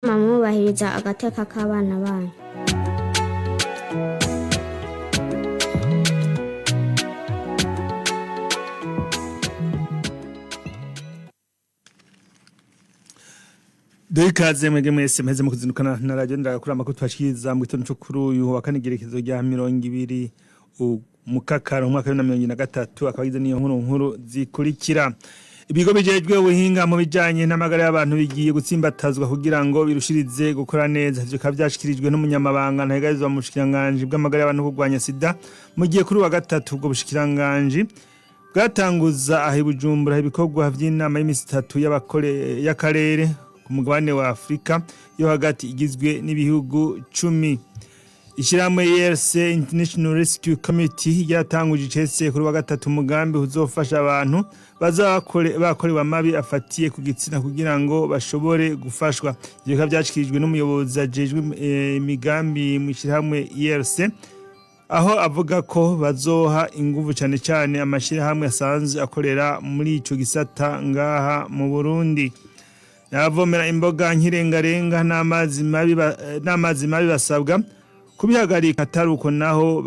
mwubahiriza agateka k'abana banyu. Dekaze mwege mwese mpeze mu kuzindukana na radio ndakura amakuru twashikiriza mu gitondo cyo kuri uyu wa kanigerekezo rya 200 mu kakaro mu mwaka wa 2023 akagize niyo nkuru zikurikira. Ibigo bijejwe ubuhinga mu bijanye n'amagara y'abantu bigiye gutsimbatazwa kugira ngo birushirize gukora neza. Ivyo kavyashikirijwe n'umunyamabanga ntagarizwa mu bushikiranganje bw'amagara y'abantu kurwanya sida mu gihe kuri wa gatatu ubwo bushikiranganje bwatanguza aho Bujumbura ibikorwa vy'inama y'imisi 3 y'akarere umugabane wa Afrika yo hagati igizwe n'ibihugu 10. Ishiramwe ERC International Rescue Committee yatanguje icese kuri wa gatatu umugambi uzofasha abantu bakorewe amabi afatiye ku gitsina kugira ngo bashobore gufashwa. Ivyo byashikirijwe n'umuyobozi ajejwe imigambi mu ishiramwe ERC aho avuga ko bazoha inguvu cyane amashirahamwe asanzwe akorera muri ico gisata ngaha mu Burundi. Navomera imboga nkirengarenga n'amazi mabi basabwa kubihagarika taruko naho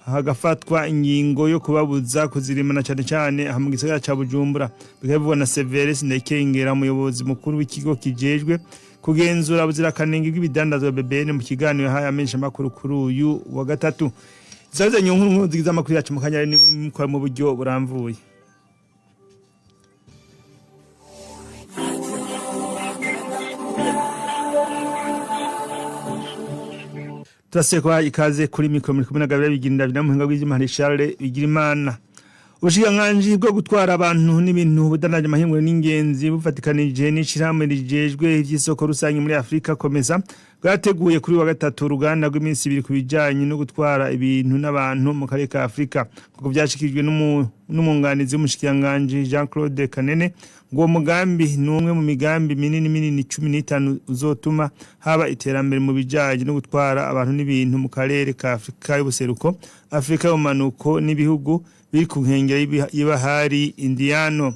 hagafatwa ingingo yo kubabuza kuzirimana cyane aha mu gisagara ca Bujumbura. Bikavugwa na Severus Ndekengera umuyobozi mukuru w'ikigo kijejwe kugenzura buzirakanenge bw'ibidandazwa BBN mu kiganiro haya amenyesha makuru kuri uyu wa gatatu. Zaze nyunkuru zigize amakuru yacu mu kanyari mu buryo buramvuye. Turasekwa ikaze kuri mikro 12 biginda binamuhinga bw'Imana Charles Bigirimana. Ubushikiranganji bwo gutwara abantu n'ibintu budanaje amahinguro n'ingenzi bufatikanije n'ishiramwe rijejwe ivy'isoko rusange muri Afrika komeza bwateguye kuri wa gatatu uruganda rw'iminsi 2 kubijanye no gutwara ibintu n'abantu mu karere ka Afrika kuko byashikirijwe n'umunganizi w'umushikiranganji Jean-Claude Kanene ngo mugambi numwe mu migambi minini 15 uzotuma haba iterambere mu bijanye no gutwara abantu n'ibintu mu karere ka Afrika y'ubuseruko Afrika y'umanuko n'ibihugu biri ku nkengera y'ibahari Indiano.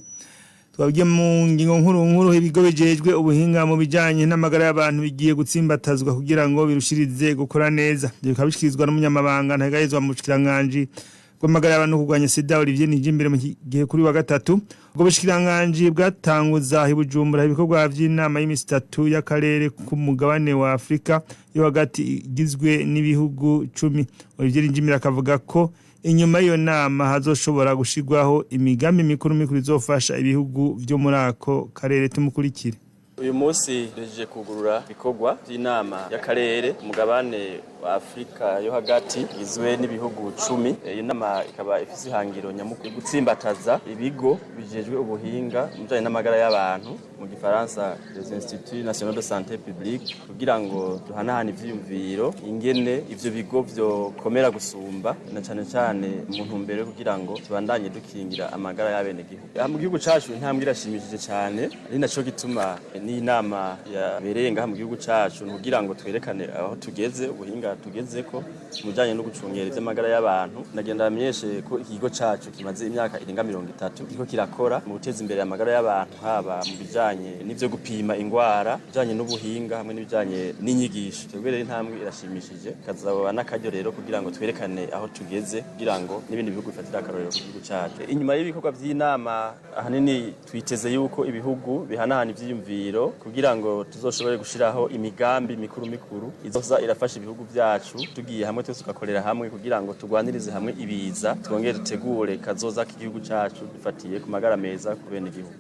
Twabwiye mu ngingo nkuru ibigo bijejwe ubuhinga mu bijanye n'amagara y'abantu bigiye gutsimbatazwa kugira ngo birushirize gukora neza. Bikabishikirizwa n'umunyamabanga ntagarizwa mu bushikiranganje bw'amagara y'abantu kurwanya sida Olivier Nijimbere mu gihe kuri wa gatatu ubwo bushikiranganje bwatanguza aho Bujumbura ibikorwa vy'inama y'imisi 3 y'akarere ku mugabane wa Afrika yo hagati igizwe n'ibihugu 10. Olivier Nijimbere akavuga ko inyuma y'iyo nama hazoshobora gushigwaho imigambi mikuru izofasha ibihugu byo muri ako karere tumukurikire. Uyu munsi reje kugurura bikorwa by'inama y'akarere umugabane wa Afrika yo hagati izwe n'ibihugu 10. Iyi nama ikaba ifise ihangiro nyamukuru gutsimbataza ibigo bijejwe ubuhinga mu bijanye n'amagara y'abantu mu gifaransa les instituts nationaux de santé publique kugira ngo duhanahana ivyiyumviro ingene ivyo bigo byo komera gusumba na cyane mu ntumbero kugira ngo tubandanye dukingira amagara y'abene gihugu. Mu gihugu cacu intambwe irashimishije cyane ari naco gituma n'inama yaberenga mu gihugu cacu kugira ngo twerekane aho tugeze ubuhinga tugezeko mujanye no gucungera ivy'amagara y'abantu. Nagenda bamenyeshe ko ikigo cacu kimaze imyaka irenga 30 kiko kirakora mu guteza imbere amagara y'abantu haba mu bijanye n'ivyo gupima ingwara bijanye n'ubuhinga hamwe n'ibijanye n'inyigisho. Twebwe rero intambwe irashimishije kazaba n'akaryo rero kugira ngo twerekane aho tugeze kugira ngo n'ibindi bihugu bifatira akarorero ku gihugu cacu. Inyuma y'ibikorwa vy'inama ahanini twiteze yuko ibihugu bihanahana ivyiyumviro kugira ngo tuzoshobore gushiraho imigambi mikuru izoza irafasha ibihugu byacu tugiye hamwe twese tugakorera hamwe kugira ngo tugwanirize hamwe ibiza twongere dutegure kazoza k'igihugu cacu bifatiye ku magara meza ku bene gihugu.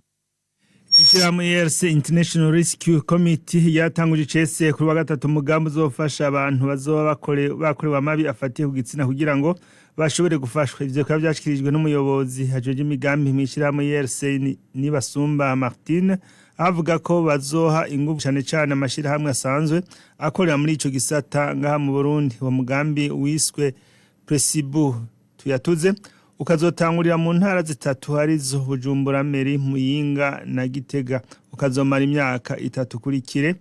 Ishiramwe ERC International Rescue Committee yatanguje icese kuri wa gatatu umugambi uzofasha abantu bazoba bakorewe amabi afatiye ku gitsina kugira ngo bashobore gufashwa. Ivyo kwa byashikirijwe n'umuyobozi hajeje imigambi mu ishiramwe ERC Nibasumba Martine avuga ko bazoha ingufu cyane amashirahamwe asanzwe akorera muri ico gisata ngaha mu Burundi. Uwo mugambi wiswe Presibu tuyatuze ukazotangurira mu ntara zitatu harizo Bujumbura, Meri, Muyinga na Gitega ukazomara imyaka 3 kurikire.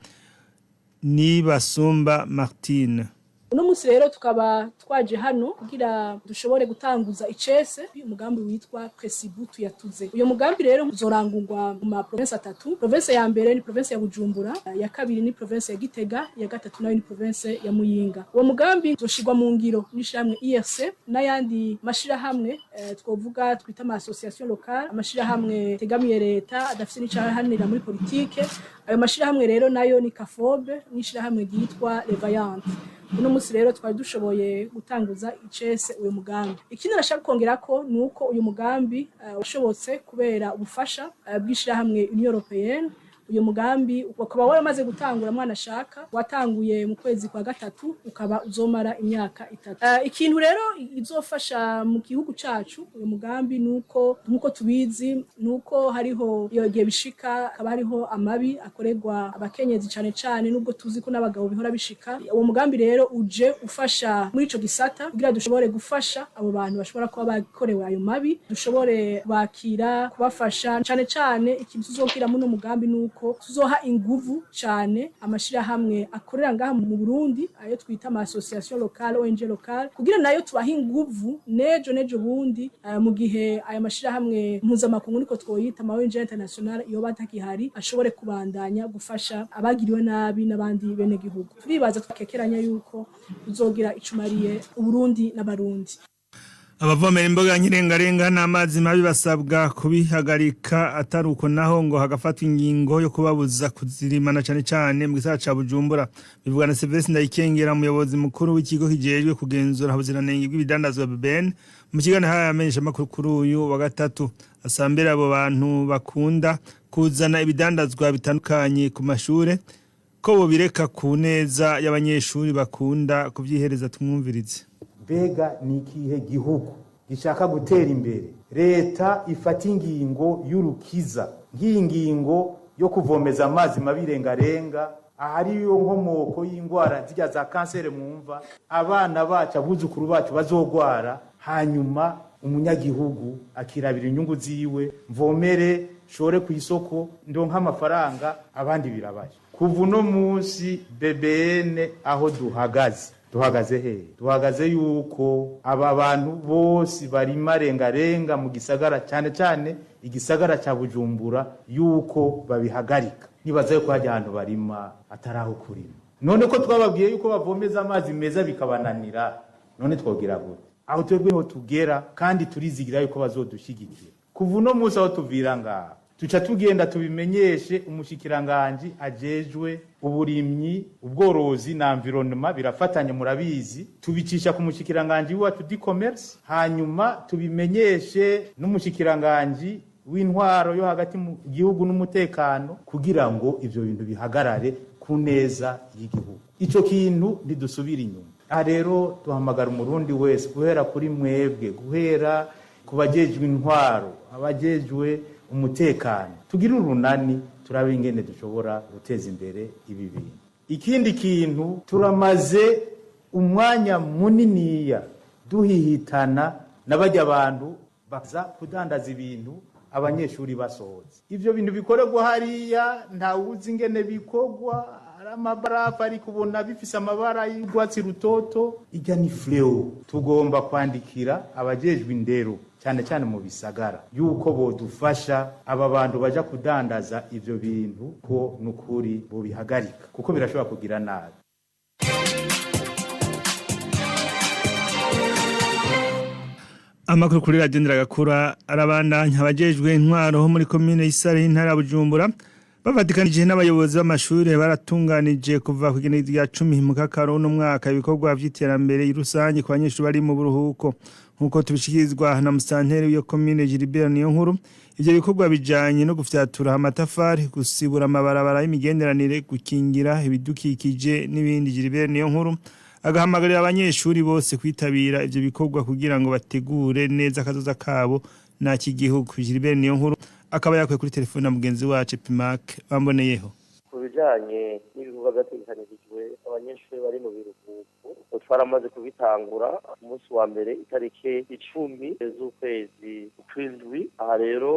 Nibasumba Martine uno munsi rero tukaba twaje hano kugira dushobore gutanguza icese umugambi witwa Presibu tuyatuze. Uyo mugambi rero uzorangurwa mu ma province 3. Province ya mbere ni province ya Bujumbura, ya kabiri ni province ya Gitega, ya gatatu nayo ni province ya Muyinga. Uwo mugambi uzoshirwa mu ngiro n'ishiramwe IRC n'ayandi mashirahamwe twovuga twita ama association locale, amashirahamwe tegamiye leta adafise n'icahanira muri politike. Ayo mashirahamwe rero nayo ni Kafobe n'ishirahamwe ryitwa Levayant. Uno munsi rero twari dushoboye gutanguza icese uyu mugambi. Ikindi nashaka kongerako nuko uyu mugambi ushobotse kubera ubufasha bw'ishirahamwe Union Européenne. Uyu mugambi ukaba waramaze gutangura mwana shaka watanguye mu kwezi kwa gatatu ukaba uzomara imyaka 3. Ikintu rero izofasha mu gihugu cacu uyu mugambi nuko tubizi nuko hariho yogiye bishika akaba hariho amabi akorerwa abakenyezi cane nubwo tuzi ko n'abagabo bihora bishika. Uwo mugambi rero uje ufasha muri ico gisata kugira dushobore gufasha abo bantu bashobora kuba bakorewe ayo mabi, dushobore bakira kubafasha cane ikintu tuzokira muri no mugambi nuko tuzoha inguvu cyane amashirahamwe akorera ngaha mu Burundi ayo twita ama association locale ONG locale kugira nayo tubaha inguvu nejo bundi mu gihe aya mashirahamwe mpuzamakungu niko twoyita ama ONG international iyo batakihari ashobore kubandanya gufasha abagiriwe nabi n'abandi bene gihugu. Turibaza twakekeranya yuko tuzogira icumariye Uburundi n'abarundi. Abavomera imboga nkirengarenga n'amazi mabi basabwa kubihagarika ataruko naho ngo hagafatwa ingingo yo kubabuza kuzirimana cyane mu gisagara ca Bujumbura. Bivugwa na Sylvestre Ndayikengera umuyobozi mukuru w'ikigo kijejwe kugenzura ubuziranenge bw'ibidandazwa BBN mu kiganiro yamenyesha makuru kuri uyu wa gatatu. Asambira abo bantu bakunda kuzana ibidandazwa bitandukanye ku mashure ko bobireka ku neza y'abanyeshuri bakunda kuvyihereza tumwumvirize. Bega ni ikihe gihugu gishaka gutera imbere leta ifata ingingo y'urukiza nk'ingingo yo kuvomeza amazi mabirengarenga ahari yo nkomoko y'ingwara zijya za kansere mwumva abana bacu abuzukuru bacu bazogwara hanyuma umunyagihugu akirabira inyungu ziwe mvomere shore ku isoko ndonka amafaranga abandi birabaje. Kuva no munsi BBN aho duhagaze he? Duhagaze yuko aba bantu bose bari marengarenga mu gisagara cyane igisagara ca Bujumbura yuko babihagarika. Nibaza yuko hajya ahantu barima ataraho kurima. None ko twababwiye yuko bavomeza amazi meza bikabananira, none twogira gute? Aho twebwe ho tugera kandi turizigira yuko bazodushigikira. Kuva no munsi aho tuvira ngaha tuca tugenda tubimenyeshe umushikiranganje ajejwe uburimyi ubworozi na environnement birafatanye murabizi tubicisha ku mushikiranganje wacu di commerce hanyuma tubimenyeshe n'umushikiranganje w'intwaro yo hagati mu gihugu n'umutekano kugira ngo ivyo bintu bihagarare ku neza y'igihugu. Ico kintu ntidusubira inyuma. Rero tuhamagara umurundi wese guhera kuri mwebwe guhera kubajejwe intwaro abajejwe umutekano tugira urunani turabe ingene dushobora guteza imbere ibi bintu. Ikindi kintu turamaze umwanya muniniya duhihitana n'abajya abantu baza kudandaza ibintu abanyeshuri basohotse. Ivyo bintu bikorerwa hariya nta uzi ingene bikorwa amabarafa ari kubona bifise amabara y'urwatsi rutoto ijya ni fleo. Tugomba kwandikira abajejwe indero cyane mu bisagara yuko bodufasha aba bantu baja kudandaza ivyo bintu ko nukuri bo bihagarika kuko birashobora kugira nabi. Amakuru kuri radio Ndiragakura arabandanya abajejwe intwaro ho muri commune y'Isare y'intara ya Bujumbura bavatikanije n'abayobozi b'amashuri baratunganije kuva ku gene rya 10 mu kakaro no mwaka ibikorwa vy'iterambere rusange ku banyeshuri bari mu buruhuko nkuko tubishikirizwa na musanteri w'iyo commune Gilbert Niyonkuru. Ivyo bikorwa bijanye no gufyatura amatafari gusibura amabarabara y'imigenderanire gukingira ibidukikije n'ibindi. Gilbert Niyonkuru agahamagarira abanyeshuri bose kwitabira ivyo bikorwa kugira ngo bategure neza akazoza kabo n'aki gihugu. Gilbert Niyonkuru akaba yakwe kuri telefone na mugenzi wacu Pimak bamboneyeho. ku bijanye n'ibikorwa vyategekanijwe abanyeshuri bari mu biruhuko twaramaze kubitangura umunsi wa mbere itariki 10 z'ukwezi kw'indwi. Aha rero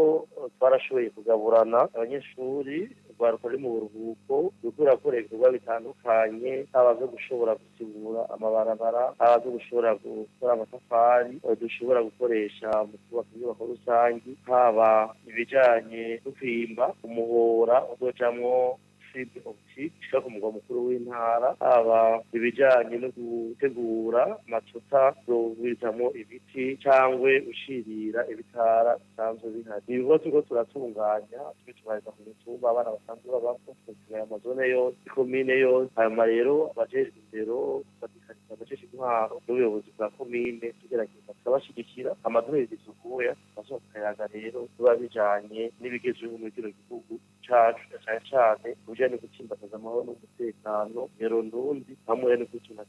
twarashoboye kugaburana abanyeshuri barukora mu buruhuko gukora ibikorwa bitandukanye, haba byo gushobora gusibura amabarabara, haba byo gushobora gukora amatafari, dushobora gukoresha mu kubaka inyubako rusange, haba ibijanye no kwimba umuhora uzojamwo fibre optique ushika ku mugwa mukuru w'intara, haba ibijanye no gutegura amatuta yobitamwo ibiti cyangwa ushirira ibitara bisanzwe bihari. Ibigo turiko turatunganya tubitwariza ku mitumba abana basanzwe babako tukagira amazone yose komine yose. Hanyuma rero abajejwe indero batikaniza abajejwe intwaro n'ubuyobozi bwa komine tugerageza tukabashigikira amadorero isukuye basohokayaga rero biba bijanye n'ibigezweho muri kino gihugu cacu cyane cyane bijanye gutsimbataza amahoro n'umutekano rero ndundi hamwe no kwituna.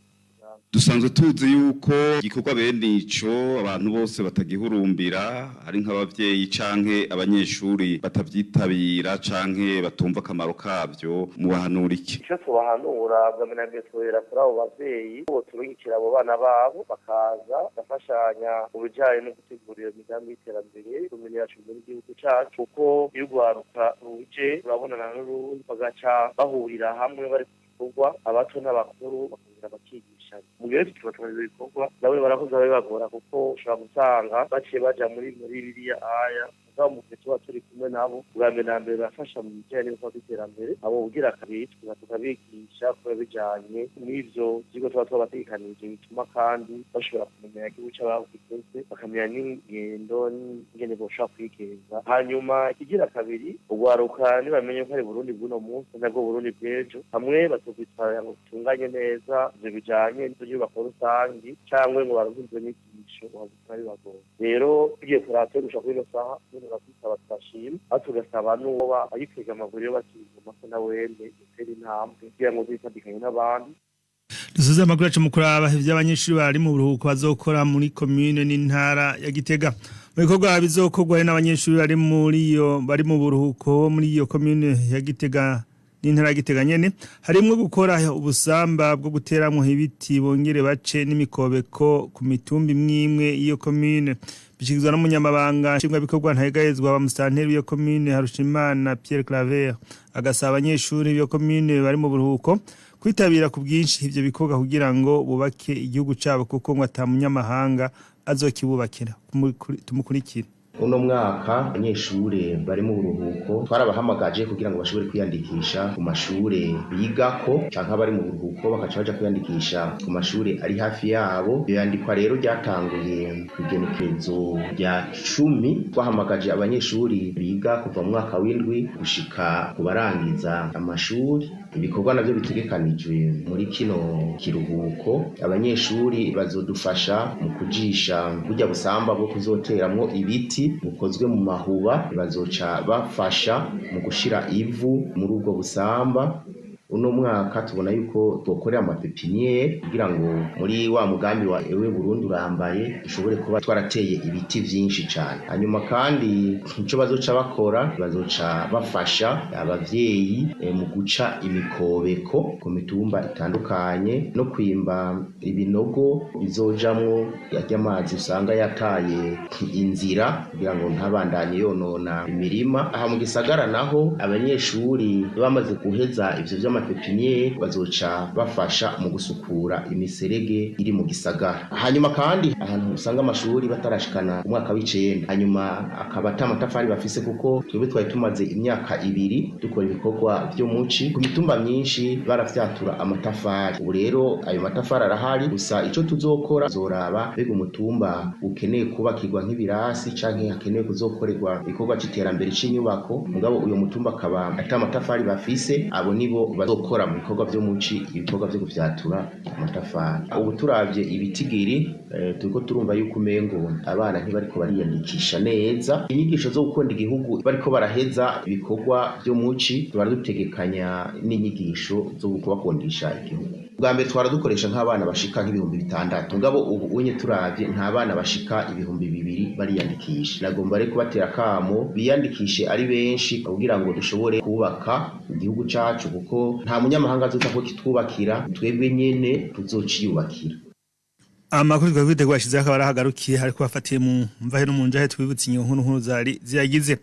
Dusanzwe tuzi yuko igikorwa bene ico abantu bose batagihurumbira ari nk'abavyeyi canke abanyeshuri batavyitabira canke batumva akamaro kavyo mu bahanura iki? Ico tubahanura bwamenage twera kuri abo bavyeyi bo turungikira abo bana babo bakaza bafashanya mu bijanye no gutegura iyo migambi y'iterambere kumenya yacu muri gihugu cacu, kuko iyo ugwaruka ruje urabonana n'urundi bagaca bahurira hamwe bari kugikorwa abato n'abakuru bakongera bakigisha. Mu gihe tukibatwara ibikorwa nabo barakoze babagora kuko ushobora gusanga baciye baja muri biriya aya mu gihe tuba turi kumwe nabo bwa mbere na mbere bafasha mu bijyanye n'ibikorwa by'iterambere, abo ugira kabiri tukabigisha kuba bijyanye n'ivyo vyigwa tuba twabategekanije bituma kandi bashobora kumenya igihugu c'ababo giteze, bakamenya n'ingendo n'ingene boshobora kwigenza. Hanyuma ikigira kabiri ugwaruka nibamenye ko ari Burundi bw'uno munsi nabwo Burundi bw'ejo, hamwe batubitwara ngo tunganye neza ivyo bijanye n'inyubako rusangi cyangwa ngo baruhuzwe n'inyigisho wabutari bagora. Rero tugiye kurata gushaka kuri no saha bakitaba twashima atugasaba n'uba ayikwega amaguru yo bakizuma ko na wende itera intambwe kugira ngo zitandukanye n'abandi. Dusuze amakuru yacu mukuru ivy'abanyeshuri bari mu buruhuko bazokora muri commune n'intara ya Gitega. Mu bikorwa bizokorwa n'abanyeshuri bari mu buruhuko muri iyo commune ya Gitega n'intara ya Gitega nyene harimwo gukora ubusamba bwo guteramwo ibiti bongere bace n'imikobeko ku mitumba imwe iyo commune. Bishikizwa n'umunyamabanga nshingwa bikorwa ntayegayezwa ba musanteri iyo commune Harushimana Pierre Claver agasaba abanyeshuri iyo commune bari mu buruhuko kwitabira ku bwinshi ivyo bikorwa kugira ngo bubake igihugu cabo kuko ngo atamunyamahanga azokibubakira. Tumukurikira. Uno mwaka abanyeshure bari mu buruhuko twarabahamagaje kugira ngo bashobore kwiyandikisha ku mashure bigako canke bari mu buruhuko bakaca baja kwiyandikisha ku mashure ari hafi yabo. Iyo yandikwa rero ryatanguye kw'igenekerezo rya 10. Twahamagaje abanyeshuri biga kuva mu mwaka w'indwi gushika kubarangiza amashuri. Ibikorwa navyo bitegekanijwe muri kino kiruhuko, abanyeshuri bazodufasha mu kujisha burya busamba bwo kuzoteramwo ibiti bukozwe mu mahuba, bazoca bafasha mu gushira ivu muri ubwo busamba. Uno mwaka tubona yuko twokorera amapepiniere kugira ngo muri wa mugambi wa ewe Burundi urambaye dushobore kuba twarateye ibiti vyinshi cyane. Hanyuma kandi ico bazoca bakora bazoca bafasha abavyeyi mu guca imikobeko ku mitumba itandukanye no kwimba ibinogo bizojamwo y'amazi usanga yataye inzira kugira ngo ntabandanye yonona imirima. Aha mu gisagara naho abanyeshuri bamaze guheza ivyo vy'amapepiniere bazoca bafasha mu gusukura imiserege iri mu gisagara. Hanyuma kandi ahantu usanga amashuri batarashikana umwaka w'icenda hanyuma akaba atamatafari bafise kuko twebwe twari tumaze imyaka 2 dukora ibikorwa vyo muci ku mitumba myinshi barafyatura amatafari. Ubu rero ayo matafari arahari, gusa ico tuzokora zoraba bega umutumba ukeneye kubakirwa nk'ibirasi canke hakeneye kuzokorerwa ibikorwa c'iterambere c'inyubako, mugabo uyo mutumba akaba atamatafari bafise, abo nibo bazokora mu bikorwa vyo muci ibikorwa vyo gufyatura amatafari. Ubu turavye ibitigiri turiko turumva yuko umengo abana ntibariko bariyandikisha neza. Inyigisho zo gukunda igihugu bariko baraheza ibikorwa vyo muci, tuba dutegekanya n'inyigisho zo kubakundisha igihugu. bwa mbere twara dukoresha nk'abana bashika nk'ibihumbi 6 ngabo ubu unye turavye nta bana bashika ibihumbi 2 bariyandikisha nagomba rero kubatera kamo biyandikishe ari benshi kugira ngo dushobore kubaka igihugu cacu kuko nta munyamahanga azotako kitwubakira twebwe nyene tuzociyubakira. Amakuru twabite gwashize akaba arahagarukiye ariko bafatiye mu mvahe no mu njahe twibutse inkuru zari ziragize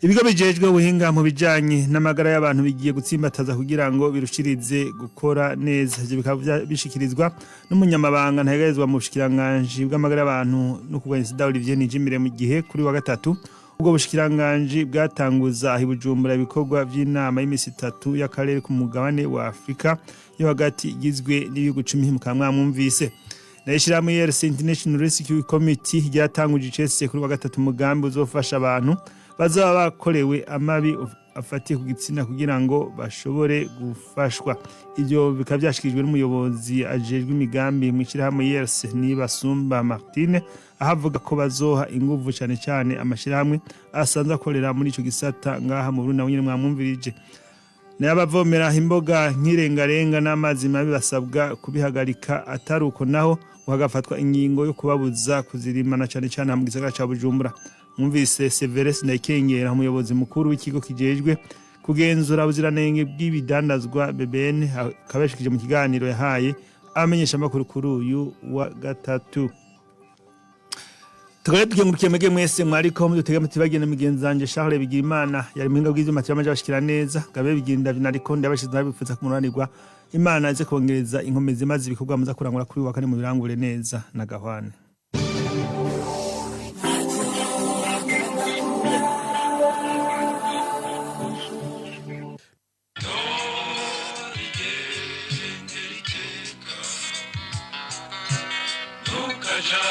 ibigo bijejwe ubuhinga mu bijanye n'amagara y'abantu bigiye gutsimbataza kugira ngo birushirize gukora neza ivyo bikaba bishikirizwa n'umunyamabanga ntahegerezwa mu bushikiranganje bw'amagara y'abantu no kurwanya sida Olivier Nijimire mu gihe kuri wa gatatu ubwo bushikiranganje bwatanguza ahibujumbura ibikorwa by'inama y'imisi 3 y'akarere ku mugabane wa Afrika yo hagati igizwe n'ibihugu 10 mu kamwamwumvise Naishiramu YRC International Rescue Committee ryatanguje icese kuri wa gatatu umugambi uzofasha abantu bazaba bakorewe amabi afatiye ku gitsina kugira ngo bashobore gufashwa ivyo bikaba byashikirijwe n'umuyobozi ajejwe imigambi mu ishirahamwe YRC Nibasumba Martine ahavuga ko bazoha inguvu cyane amashirahamwe asanzwe akorera muri ico gisata ngaha mu Burundi nyine mwamwumvirije n'abavomera imboga nk'irengarenga n'amazi mabi basabwa kubihagarika ataruko naho uhagafatwa ingingo yo kubabuza kuzirimana cyane mu gisagara ca Bujumbura. Mwumvise Severus Ndayikengera umuyobozi mukuru w'ikigo kijejwe kugenzura ubuziranenge bw'ibidandazwa BBN kabashikije mu kiganiro yahaye amenyesha makuru kuri uyu wa gatatu. Tukare tukengurukiye mwege mwese mwariko mudutega mutibagenda migenzanje Charles Bigirimana yari muhinga bw'ivyo matira maje bashikira neza gabe biginda binariko ndabashize nabipfuza kumuranirwa Imana ize kongereza inkomezi maze ibikorwa muza kurangura kuri wa kane mu birangure neza na gahwane. Nunca já